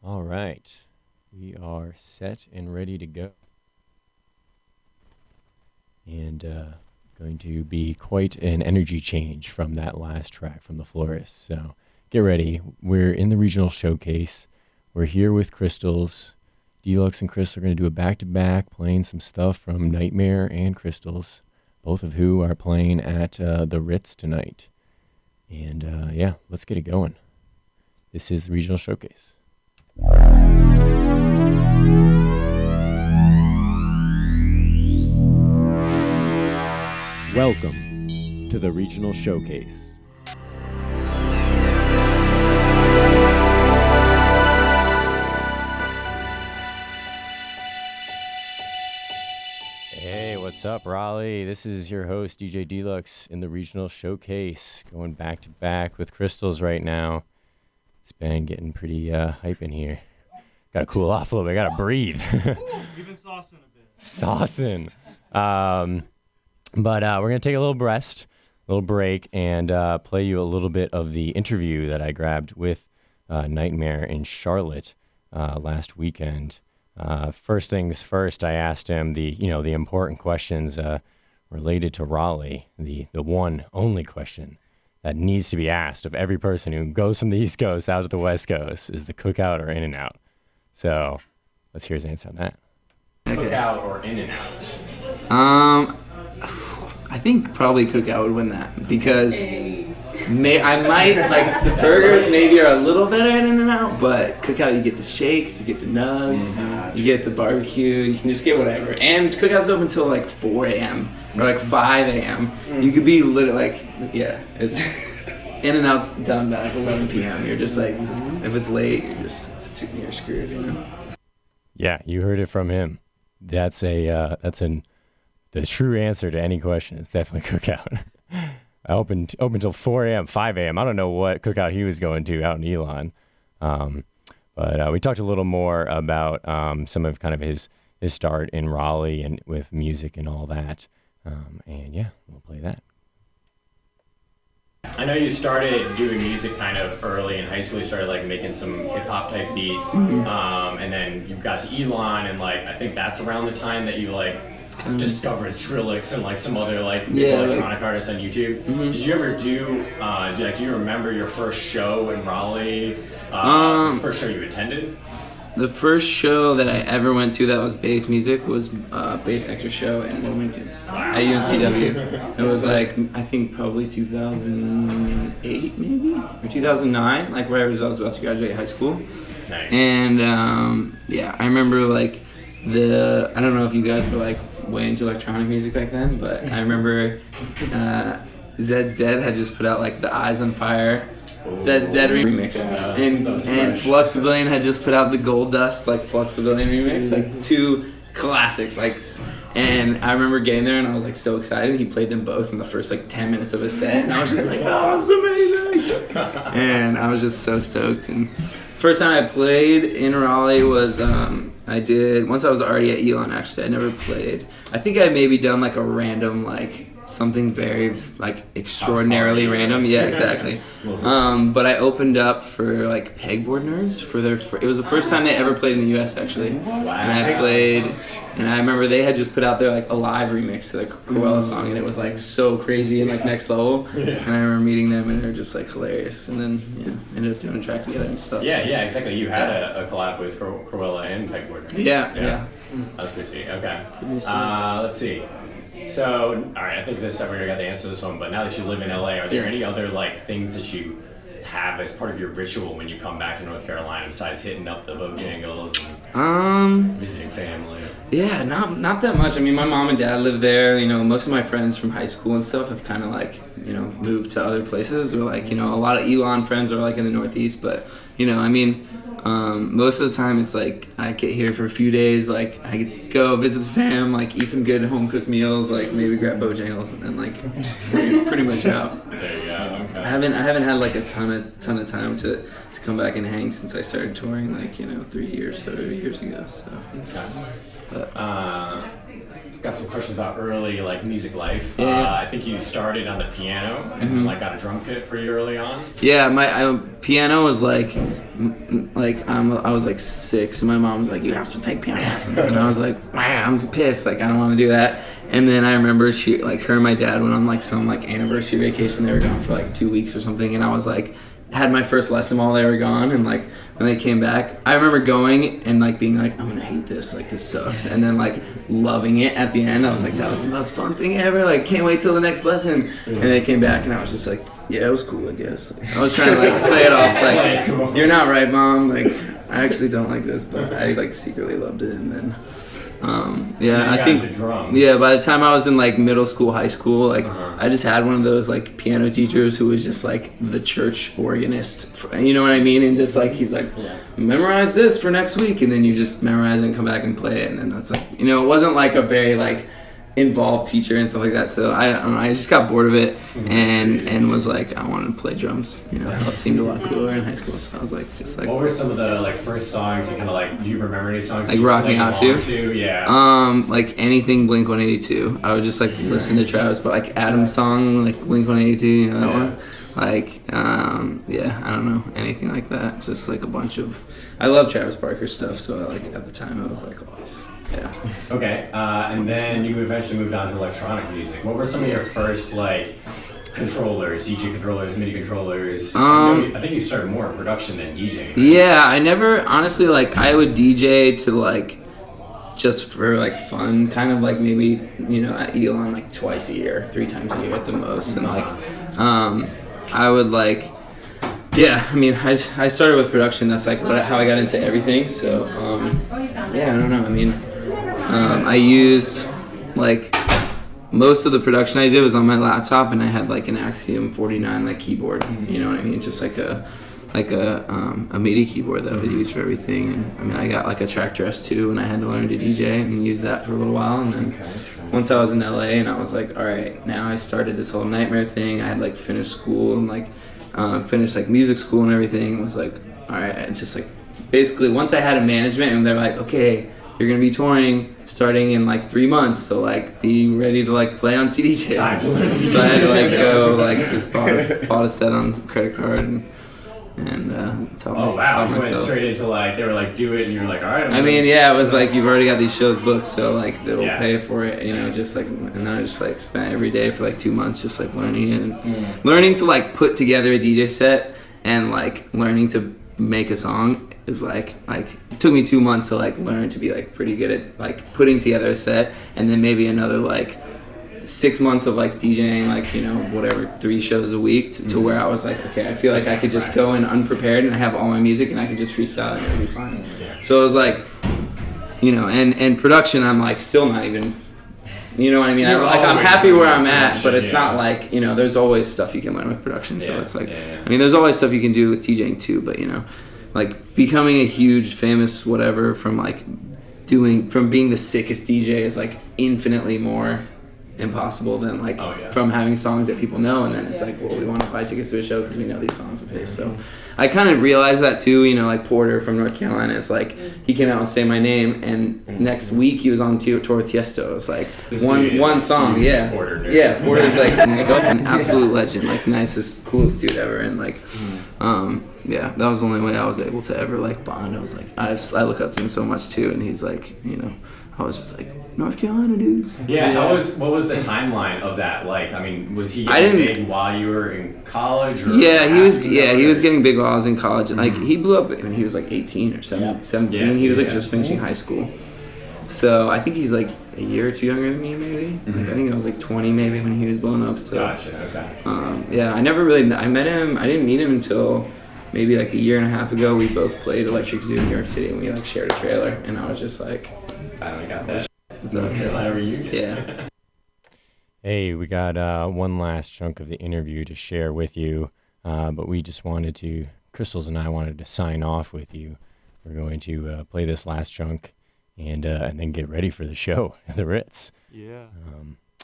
All right, we are set and ready to go. And going to be quite an energy change from that last track from the Florist. So get ready. We're in the regional showcase. We're here with Crystals. DYLUX and Crystal are going to do a back-to-back, playing some stuff from Nightmare and Crystals, both of who are playing at the Ritz tonight. And yeah, let's get it going. This is the regional showcase. Welcome to the regional showcase. Hey, what's up, Raleigh? This is your host, DJ DYLUX, in the regional showcase, going back to back with Crystals right now. It's been getting pretty hype in here. Gotta cool off a little bit. Gotta breathe. You've been saucing a bit. Saucing. But we're going to take a little rest, a little break, and play you a little bit of the interview that I grabbed with Nightmare in Charlotte last weekend. First things first, I asked him the important questions related to Raleigh, the one only question that needs to be asked of every person who goes from the East Coast out to the West Coast: is the cookout or In-N-Out? So let's hear his answer on that. Cookout or In-N-Out? I think probably Cookout would win that because I might like the burgers maybe are a little better in In-N-Out, but Cookout you get the shakes, you get the nugs, you get the barbecue, you can just get whatever. And Cookout's open until like 4 a.m. or like 5 a.m. You could be it's In-N-Out's done by like 11 p.m. You're just like, if it's late, you're screwed, you know? Yeah, you heard it from him. That's the true answer to any question. It's definitely Cookout. I opened till 4 a.m., 5 a.m. I don't know what cookout he was going to out in Elon. But we talked a little more about some of kind of his start in Raleigh and with music and all that. And yeah, we'll play that. I know you started doing music kind of early in high school. You started like making some hip hop type beats, and then you got to Elon, and like I think that's around the time that you like discovered Skrillex and like some other like electronic artists on YouTube. Did you ever do you remember your first show in Raleigh? First show you attended? The first show that I ever went to that was bass music was Bass Nectar show in Wilmington at UNCW. It was like, I think probably 2008 maybe, or 2009, like right as I was about to graduate high school. Nice. And I remember like I don't know if you guys were like way into electronic music back then, but I remember Zed's Dead had just put out like the Eyes on Fire Zed's Dead remix, and Flux Pavilion had just put out the Gold Dust like Flux Pavilion remix, like two classics, like. And I remember getting there and I was like so excited. He played them both in the first like 10 minutes of his set, and I was just like, oh, it's amazing! And I was just so stoked. And first time I played in Raleigh was I did once I was already at Elon. Actually, I never played. I think I maybe done like a random like. Something very like extraordinarily random. Yeah, exactly. But I opened up for like Pegboard Nerds for it was the first time they ever played in the US actually. And I played, and I remember they had just put out their like a live remix to the Cruella song, and it was like so crazy and like next level. And I remember meeting them, and they were just like hilarious. And then ended up doing a track together and stuff. Yeah, exactly. You had a collab with Cruella and Pegboard Nerds. Yeah. That's pretty sweet. Okay. Let's see. So, all right, I think we already got the answer to this one, but now that you live in LA, are there any other like things that you have as part of your ritual when you come back to North Carolina besides hitting up the Bojangles and visiting family? Yeah, not that much. I mean, my mom and dad live there. You know, most of my friends from high school and stuff have kind of like, you know, moved to other places, or like, you know, a lot of Elon friends are like in the Northeast, but you know, I mean, most of the time it's like I get here for a few days, like I go visit the fam, like eat some good home cooked meals, like maybe grab Bojangles, and then like pretty much out. There you go. Okay. I haven't had like a ton of time to come back and hang since I started touring, like, you know, 3 years ago. So. Okay. But, got some questions about early like music life. Yeah. I think you started on the piano and like got a drum kit pretty early on. Yeah, my piano was like I was like 6, and my mom was like, "You have to take piano lessons," and I was like, "Man, I'm pissed. Like, I don't want to do that." And then I remember her and my dad went on like some like anniversary vacation. They were gone for like 2 weeks or something, and I was like, had my first lesson while they were gone, and like when they came back, I remember going and like being like, I'm gonna hate this, like this sucks, and then like loving it at the end. I was like, that was the most fun thing ever, like can't wait till the next lesson. And they came back and I was just like, yeah, it was cool, I guess. Like, I was trying to like play it off like, you're not right, Mom, like I actually don't like this, but I like secretly loved it. And then yeah, I think by the time I was in like middle school, high school, like I just had one of those like piano teachers who was just like the church organist, you know what I mean? And just like he's like, memorize this for next week, and then you just memorize it and come back and play it, and then that's like, you know, it wasn't like a very like involved teacher and stuff like that. So I don't know, I just got bored of it and was like, I wanted to play drums. You know, it seemed a lot cooler in high school. So I was like, just like. What were some of the like first songs you kind of like? Do you remember any songs? Like rocking out to? Yeah. Like anything Blink-182. I would just like listen to Travis, but like Adam's song, like Blink-182, you know that one. Like, yeah, I don't know, anything like that. It's just like a bunch of. I love Travis Barker stuff, so I, like at the time I was like always. Yeah. Okay, and then you eventually moved on to electronic music. What were some of your first like controllers, DJ controllers, MIDI controllers? I think you started more in production than DJing. Right? Yeah, I never honestly like I would DJ to like just for like fun, kind of like maybe, you know, at Elon like twice a year, 3 times a year at the most, and like I would like. Yeah, I mean, I started with production. That's like how I got into everything. So yeah, I don't know. I mean. I used like most of the production I did was on my laptop, and I had like an Axiom 49 like keyboard. You know what I mean? Just like a MIDI keyboard that I would use for everything. And I mean, I got like a Tractor S2, and I had to learn to DJ and use that for a little while. And then once I was in LA, and I was like, all right, now I started this whole Nightmare thing. I had like finished school and like finished like music school and everything. It was like, all right, it's just like basically once I had a management, and they're like, okay, you're gonna be touring starting in like 3 months, so like be ready to like play on CDJs. So I had to like go like just bought a set on credit card and taught you went straight into like they were like do it, and you were like, all right. I mean, yeah, it was like you've already got these shows booked, so like they'll pay for it, you know, just like, and I just like spent every day for like 2 months just like learning it and learning to like put together a DJ set and like learning to make a song is like it took me 2 months to like learn to be like pretty good at like putting together a set, and then maybe another like 6 months of like DJing like, you know, whatever, 3 shows a week to where I was like, okay, I feel like I could just go in unprepared and I have all my music and I could just freestyle and it'll be fine. So it was like, you know, and production I'm like still not even, you know what I mean? I'm happy where I'm at, but it's not like, you know, there's always stuff you can learn with production. So it's like, I mean, there's always stuff you can do with DJing too, but you know, like becoming a huge famous whatever from being the sickest DJ is like infinitely more impossible than like from having songs that people know, and then it's like, well, we want to buy tickets to a show because we know these songs of his. So I kind of realized that too, you know, like Porter from North Carolina, it's like he came out and Say My Name, and next week he was on tour with Tiesto. It's like one song. Porter's like an absolute legend, like nicest, coolest dude ever, and like yeah, that was the only way I was able to ever like bond. I was like, I look up to him so much too, and he's like, you know, I was just like, North Carolina dudes. Yeah, what was the timeline of that? Like, I mean, was he getting big while you were in college? Or he was getting big while I was in college. Like, he blew up when he was like 18 or 17. He was like just finishing high school. So I think he's like a year or 2 younger than me, maybe. Like, I think I was like 20 maybe when he was blowing up. So, gotcha, okay. Yeah, I met him, I didn't meet him until maybe like a year and a half ago. We both played Electric Zoo in New York City, and we like shared a trailer, and I was just like, I don't got that. North Carolina reunion. Yeah. Hey, we got one last chunk of the interview to share with you, but we just Crystals and I wanted to sign off with you. We're going to play this last chunk and then get ready for the show at the Ritz. Yeah.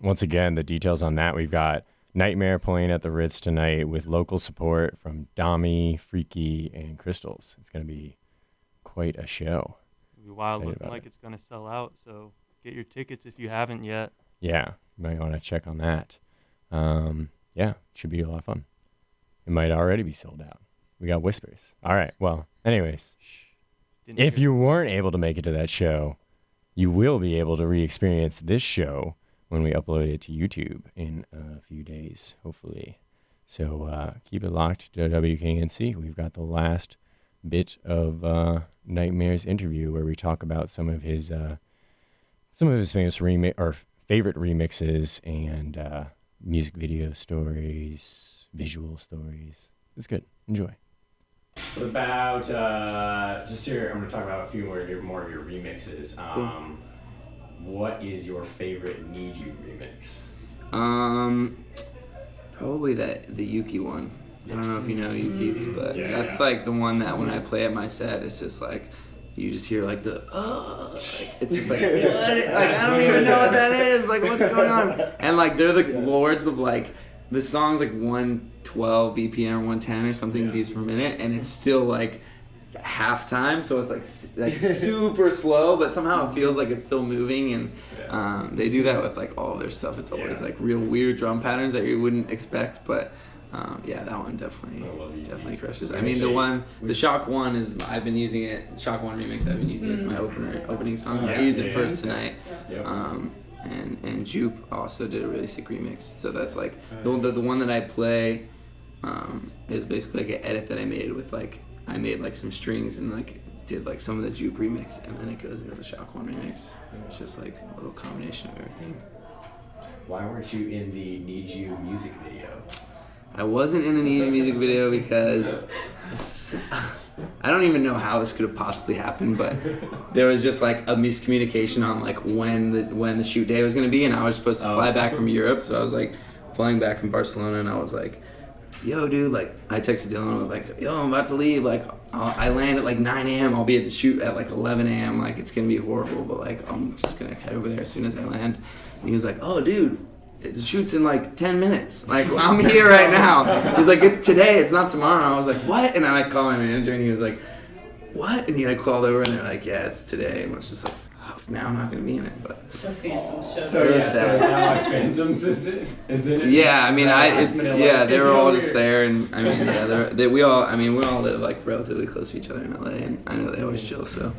Once again, the details on that, we've got Nightmare playing at the Ritz tonight with local support from Dami, Freaky, and Crystals. It's going to be quite a show. It'll be wild, looking like it's going to sell out, so get your tickets if you haven't yet. Yeah, you might want to check on that. Yeah, it should be a lot of fun. It might already be sold out. We got whispers. All right, well, anyways, Didn't if hear- you weren't able to make it to that show, you will be able to re-experience this show when we upload it to YouTube in a few days, hopefully. So keep it locked to WKNC. We've got the last bit of Nightmare's interview where we talk about some of his famous favorite remixes and music video stories, visual stories. It's good. Enjoy. What about just here? I'm going to talk about a few more of your remixes. What is your favorite Need You remix? Probably the Yuki one. I don't know if you know Yuki's, but Yeah, that's yeah. like the one that when I play at my set, it's just like you just hear like the like, it's just like what? Like I don't even know what that is. Like what's going on? And like they're the lords of like the song's like 112 BPM or 110 or something beats per minute, and it's still like halftime, so it's like super slow, but somehow it feels like it's still moving. And they do that with like all of their stuff. It's always like real weird drum patterns that you wouldn't expect, but yeah, that one definitely crushes. I mean, the Shock One is I've been using it. Shock One remix I've been using as my opening song. I used it first tonight. And Jupe also did a really sick remix. So that's like the one that I play is basically like an edit that I made with like I made like some strings and like did like some of the Jupe remix, and then it goes into the Shock One remix. It's just like a little combination of everything. Why weren't you in the Need You music video? I wasn't in the Need You music video because I don't even know how this could have possibly happened, but there was just like a miscommunication on like when the shoot day was gonna be, and I was supposed to fly back from Europe, so I was like flying back from Barcelona, and I was like, yo dude, like I texted Dylan, I was like, yo, I'm about to leave, like I land at like 9 a.m, I'll be at the shoot at like 11 a.m, like it's gonna be horrible, but like I'm just gonna head over there as soon as I land. And he was like, oh dude, the shoot's in like 10 minutes. Like, I'm here right now. He's like, it's today, it's not tomorrow. I was like, what? And I like called my manager and he was like, what? And he like called over and they're like, yeah, it's today. And I was just like, oh, now I'm not gonna be in it. But So is that why Phantoms is in it? yeah, I mean, they were all just there. there, and I mean, yeah, we all live like relatively close to each other in LA, and I know they always chill. So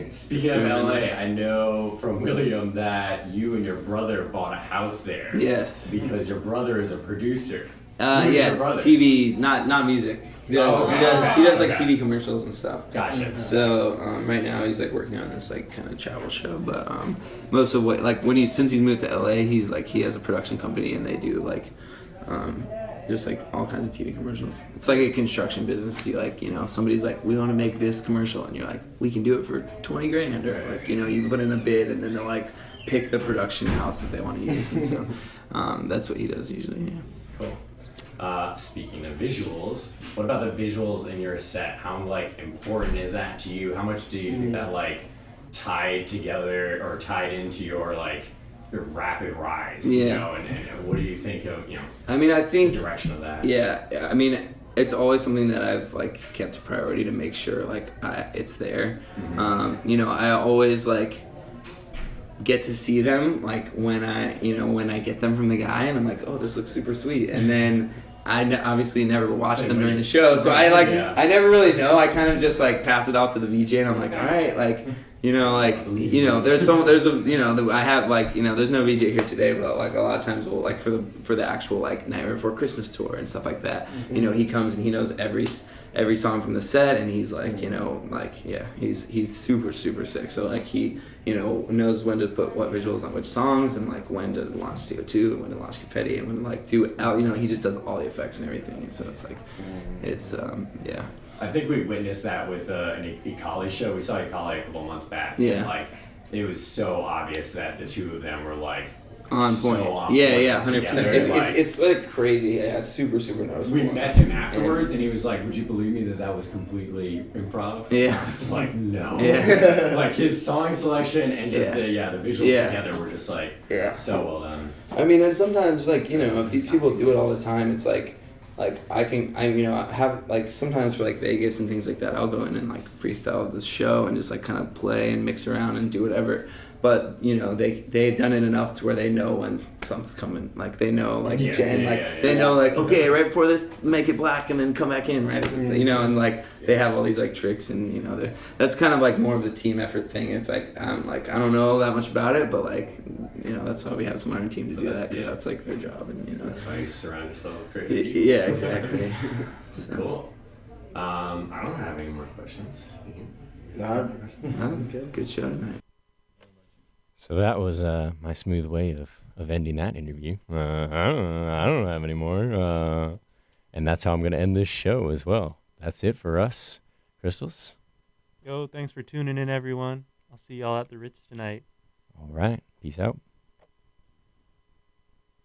Speaking of LA, I know from William that you and your brother bought a house there. yes, Because your brother is a producer. yeah, your brother? TV, not music. He does like TV commercials and stuff. Gotcha. So right now he's like working on this like kind of travel show, but most of what like since he's moved to LA, he's like he has a production company and they do like just like all kinds of TV commercials. It's like a construction business. You like somebody's like, we want to make this commercial, and you're like, we can do it for $20,000, or like you put in a bid and then they'll like pick the production house that they want to use, and so that's what he does usually. Yeah. Cool. Speaking of visuals, what about the visuals in your set? How like important is that to you? How much do you think that like tied together or tied into your like your rapid rise? Yeah. And what do you think of I mean, I think the direction of that? Yeah, I mean, it's always something that I've like kept a priority to make sure like it's there. Mm-hmm. I always like get to see them like when I get them from the guy, and I'm like, oh, this looks super sweet, and then I obviously never watched them during the show, so I never really know. I kind of just like pass it off to the VJ, and I'm like, all right, like there's I have like there's no VJ here today, but like a lot of times we'll like for the actual like Nightmare Before Christmas tour and stuff like that. He comes and he knows every song from the set, and he's like he's super super sick. So like he knows when to put what visuals on which songs, and like when to launch CO2 and when to launch confetti and when to like do out. He just does all the effects and everything. And so it's like it's yeah. I think we witnessed that with an Ecali show. We saw Ecali a couple months back. Yeah. And, like, it was so obvious that the two of them were like on point. Yeah, 100%. It's like crazy. Yeah, it's super super noticeable. We met him afterwards, and he was like, "Would you believe me that was completely improv?" Yeah. I was like, "No." Yeah. Like his song selection and just the visuals together were just like so well done. I mean, and sometimes like if these people do it all the time, it's like I have like sometimes for like Vegas and things like that, I'll go in and like freestyle this show and just like kind of play and mix around and do whatever. but you know they've done it enough to where they know when something's coming. Like they know they know like okay, right before this, make it black and then come back in, right? You know, and like they have all these like tricks, and you know that's kind of like more of the team effort thing. It's like I don't know that much about it, but like you know that's why we have someone on our team to do that, because that's like their job, and you know that's why you surround yourself with great people. Yeah, exactly. So. Cool. I don't have any more questions. Good show tonight. So that was my smooth way of ending that interview. I don't have any more. And that's how I'm going to end this show as well. That's it for us. Crystals? Yo, thanks for tuning in, everyone. I'll see y'all at the Ritz tonight. All right. Peace out.